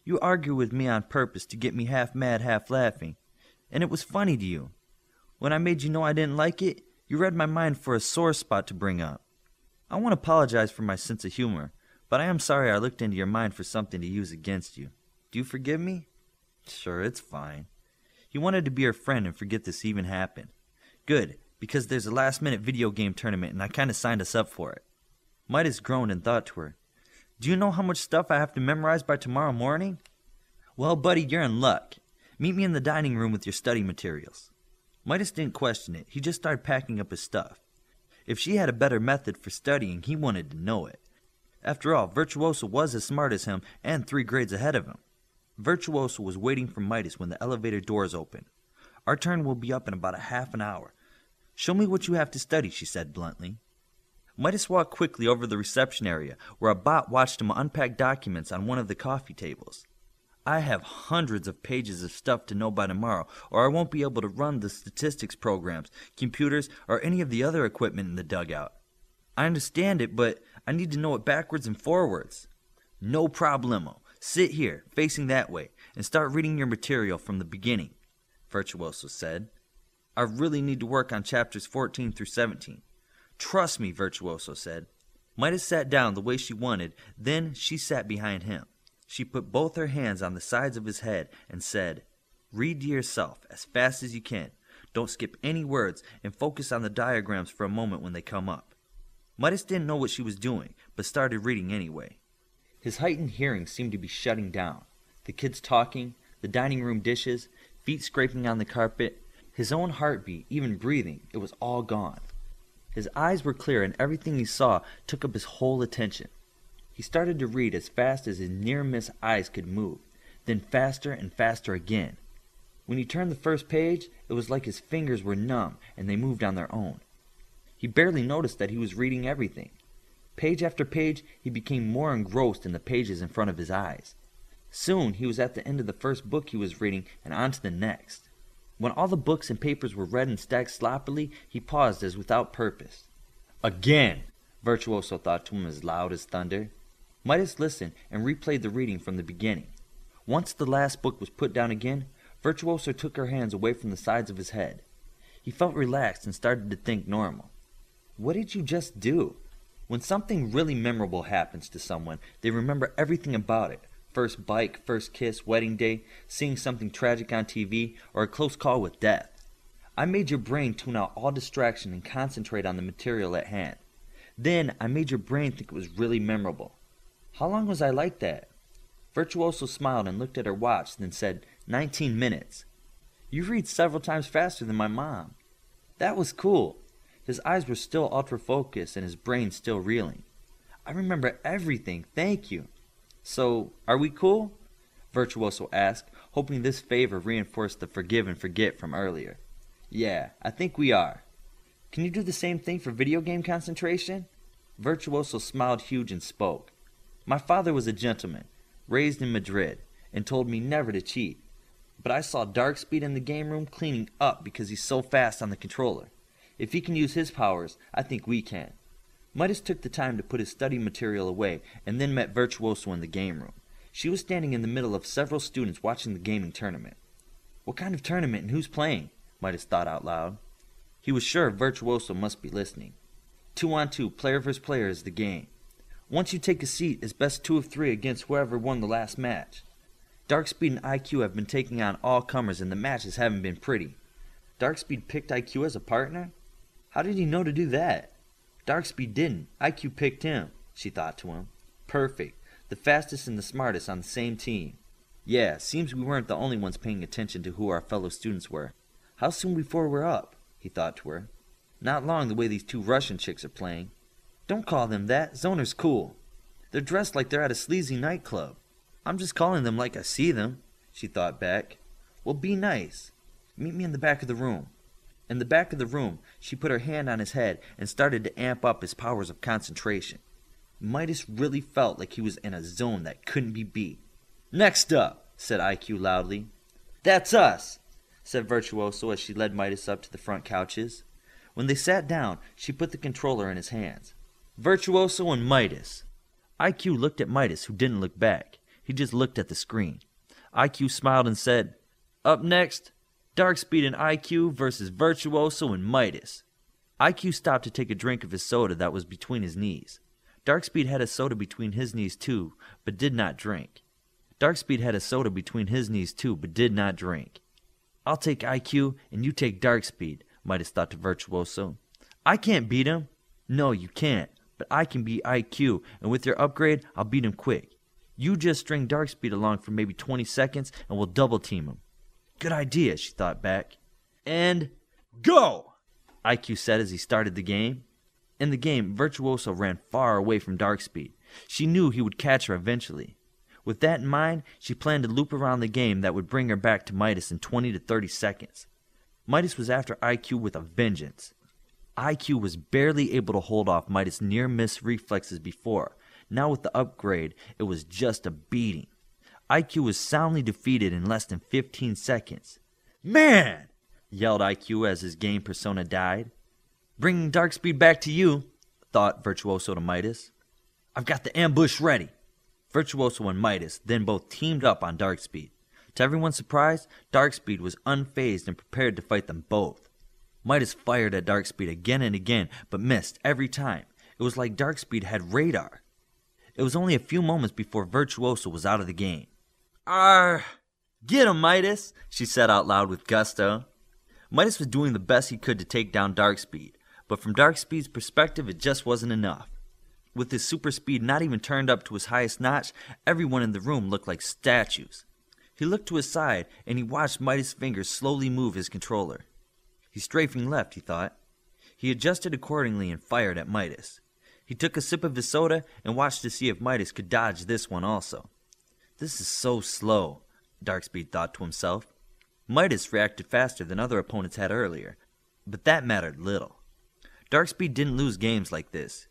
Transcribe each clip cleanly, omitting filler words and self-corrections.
You argue with me on purpose to get me half mad, half laughing. And it was funny to you. When I made you know I didn't like it, you read my mind for a sore spot to bring up. I won't apologize for my sense of humor, but I am sorry I looked into your mind for something to use against you. Do you forgive me? Sure, it's fine. You wanted to be her friend and forget this even happened. Good, because there's a last-minute video game tournament and I kind of signed us up for it. Midas groaned and thought to her, Do you know how much stuff I have to memorize by tomorrow morning? Well, buddy, you're in luck. Meet me in the dining room with your study materials. Midas didn't question it. He just started packing up his stuff. If she had a better method for studying, he wanted to know it. After all, Virtuoso was as smart as him and 3 grades ahead of him. Virtuoso was waiting for Midas when the elevator doors opened. Our turn will be up in about a half an hour. Show me what you have to study, she said bluntly. Midas walked quickly over the reception area, where a bot watched him unpack documents on one of the coffee tables. I have hundreds of pages of stuff to know by tomorrow, or I won't be able to run the statistics programs, computers, or any of the other equipment in the dugout. I understand it, but I need to know it backwards and forwards. No problemo. Sit here, facing that way, and start reading your material from the beginning, Virtuoso said. I really need to work on chapters 14 through 17. Trust me, Virtuoso said. Midas sat down the way she wanted, then she sat behind him. She put both her hands on the sides of his head and said, Read to yourself as fast as you can. Don't skip any words and focus on the diagrams for a moment when they come up. Midas didn't know what she was doing, but started reading anyway. His heightened hearing seemed to be shutting down. The kids talking, the dining room dishes, feet scraping on the carpet, his own heartbeat, even breathing, it was all gone. His eyes were clear and everything he saw took up his whole attention. He started to read as fast as his near-miss eyes could move, then faster and faster again. When he turned the first page, it was like his fingers were numb and they moved on their own. He barely noticed that he was reading everything. Page after page, he became more engrossed in the pages in front of his eyes. Soon, he was at the end of the first book he was reading and on to the next. When all the books and papers were read and stacked sloppily, he paused as without purpose. Again! Virtuoso thought to him as loud as thunder. Midas listened and replayed the reading from the beginning. Once the last book was put down again, Virtuoso took her hands away from the sides of his head. He felt relaxed and started to think normal. What did you just do? When something really memorable happens to someone, they remember everything about it. First bike, first kiss, wedding day, seeing something tragic on TV, or a close call with death. I made your brain tune out all distraction and concentrate on the material at hand. Then I made your brain think it was really memorable. How long was I like that? Virtuoso smiled and looked at her watch, then said, 19 minutes. You read several times faster than my mom. That was cool. His eyes were still ultra-focused and his brain still reeling. I remember everything, thank you. So, are we cool? Virtuoso asked, hoping this favor reinforced the forgive and forget from earlier. Yeah, I think we are. Can you do the same thing for video game concentration? Virtuoso smiled huge and spoke. My father was a gentleman, raised in Madrid, and told me never to cheat. But I saw Darkspeed in the game room cleaning up because he's so fast on the controller. If he can use his powers, I think we can. Midas took the time to put his study material away and then met Virtuoso in the game room. She was standing in the middle of several students watching the gaming tournament. What kind of tournament and who's playing? Midas thought out loud. He was sure Virtuoso must be listening. 2-on-2, player versus player is the game. Once you take a seat, it's best 2 of 3 against whoever won the last match. Darkspeed and IQ have been taking on all comers and the matches haven't been pretty. Darkspeed picked IQ as a partner? How did he know to do that? Darkspeed didn't. IQ picked him, she thought to him. Perfect. The fastest and the smartest on the same team. Yeah, seems we weren't the only ones paying attention to who our fellow students were. How soon before we're up? He thought to her. Not long the way these 2 Russian chicks are playing. Don't call them that. Zoner's cool. They're dressed like they're at a sleazy nightclub. I'm just calling them like I see them, she thought back. Well, be nice. Meet me in the back of the room. In the back of the room, she put her hand on his head and started to amp up his powers of concentration. Midas really felt like he was in a zone that couldn't be beat. Next up, said IQ loudly. That's us, said Virtuoso as she led Midas up to the front couches. When they sat down, she put the controller in his hands. Virtuoso and Midas. IQ looked at Midas, who didn't look back. He just looked at the screen. IQ smiled and said, "Up next, Darkspeed and IQ versus Virtuoso and Midas." IQ stopped to take a drink of his soda that was between his knees. Darkspeed had a soda between his knees too, but did not drink. "I'll take IQ and you take Darkspeed," Midas thought to Virtuoso. "I can't beat him." "No, you can't, but I can beat IQ, and with your upgrade, I'll beat him quick. You just string Darkspeed along for maybe 20 seconds, and we'll double team him." "Good idea," she thought back. "And go!" IQ said as he started the game. In the game, Virtuoso ran far away from Darkspeed. She knew he would catch her eventually. With that in mind, she planned to loop around the game that would bring her back to Midas in 20 to 30 seconds. Midas was after IQ with a vengeance. IQ was barely able to hold off Midas' near-miss reflexes before. Now with the upgrade, it was just a beating. IQ was soundly defeated in less than 15 seconds. "Man!" yelled IQ as his game persona died. "Bringing Darkspeed back to you," thought Virtuoso to Midas. "I've got the ambush ready." Virtuoso and Midas then both teamed up on Darkspeed. To everyone's surprise, Darkspeed was unfazed and prepared to fight them both. Midas fired at Darkspeed again and again, but missed every time. It was like Darkspeed had radar. It was only a few moments before Virtuoso was out of the game. "Arr! Get him, Midas!" she said out loud with gusto. Midas was doing the best he could to take down Darkspeed, but from Darkspeed's perspective, it just wasn't enough. With his super speed not even turned up to his highest notch, everyone in the room looked like statues. He looked to his side, and he watched Midas' fingers slowly move his controller. He's strafing left, he thought. He adjusted accordingly and fired at Midas. He took a sip of his soda and watched to see if Midas could dodge this one also. "This is so slow," Darkspeed thought to himself. Midas reacted faster than other opponents had earlier, but that mattered little. Darkspeed didn't lose games like this.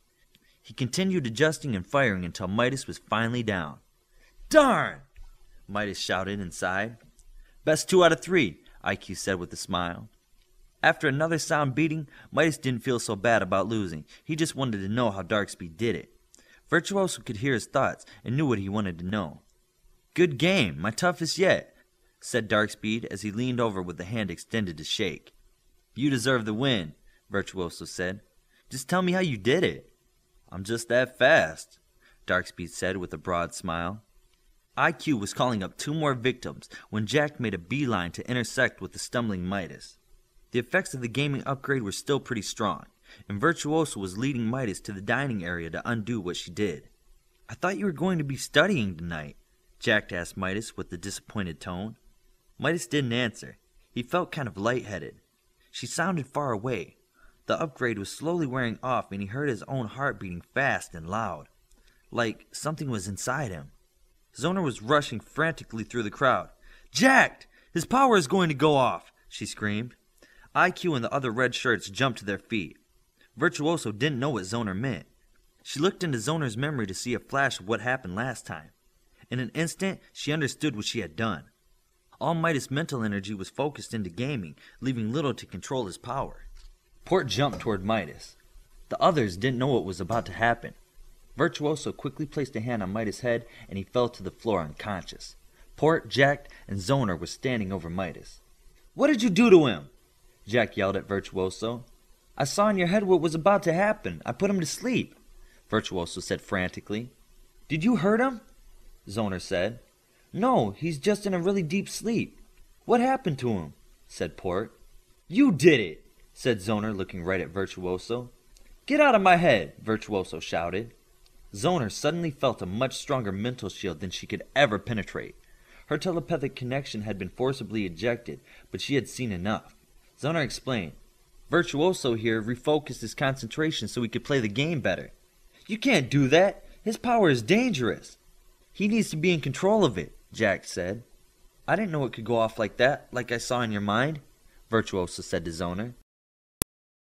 He continued adjusting and firing until Midas was finally down. "Darn!" Midas shouted and sighed. "Best 2 out of 3, IQ said with a smile. After another sound beating, Midas didn't feel so bad about losing. He just wanted to know how Darkspeed did it. Virtuoso could hear his thoughts and knew what he wanted to know. "Good game, my toughest yet," said Darkspeed as he leaned over with the hand extended to shake. "You deserve the win," Virtuoso said. "Just tell me how you did it." "I'm just that fast," Darkspeed said with a broad smile. IQ was calling up 2 more victims when Jack made a beeline to intersect with the stumbling Midas. The effects of the gaming upgrade were still pretty strong, and Virtuoso was leading Midas to the dining area to undo what she did. "I thought you were going to be studying tonight," Jack asked Midas with a disappointed tone. Midas didn't answer. He felt kind of lightheaded. She sounded far away. The upgrade was slowly wearing off, and he heard his own heart beating fast and loud, like something was inside him. Zoner was rushing frantically through the crowd. "Jack! His power is going to go off!" she screamed. IQ and the other red shirts jumped to their feet. Virtuoso didn't know what Zoner meant. She looked into Zoner's memory to see a flash of what happened last time. In an instant, she understood what she had done. All Midas' mental energy was focused into gaming, leaving little to control his power. Port jumped toward Midas. The others didn't know what was about to happen. Virtuoso quickly placed a hand on Midas' head, and he fell to the floor unconscious. Port, Jack, and Zoner were standing over Midas. "What did you do to him?" Jack yelled at Virtuoso. "I saw in your head what was about to happen. I put him to sleep," Virtuoso said frantically. "Did you hurt him?" Zoner said. "No, he's just in a really deep sleep." "What happened to him?" said Port. "You did it," said Zoner, looking right at Virtuoso. "Get out of my head," Virtuoso shouted. Zoner suddenly felt a much stronger mental shield than she could ever penetrate. Her telepathic connection had been forcibly ejected, but she had seen enough. Zoner explained. "Virtuoso here refocused his concentration so he could play the game better." "You can't do that. His power is dangerous." "He needs to be in control of it," Jack said. "I didn't know it could go off like that, like I saw in your mind," Virtuoso said to Zoner.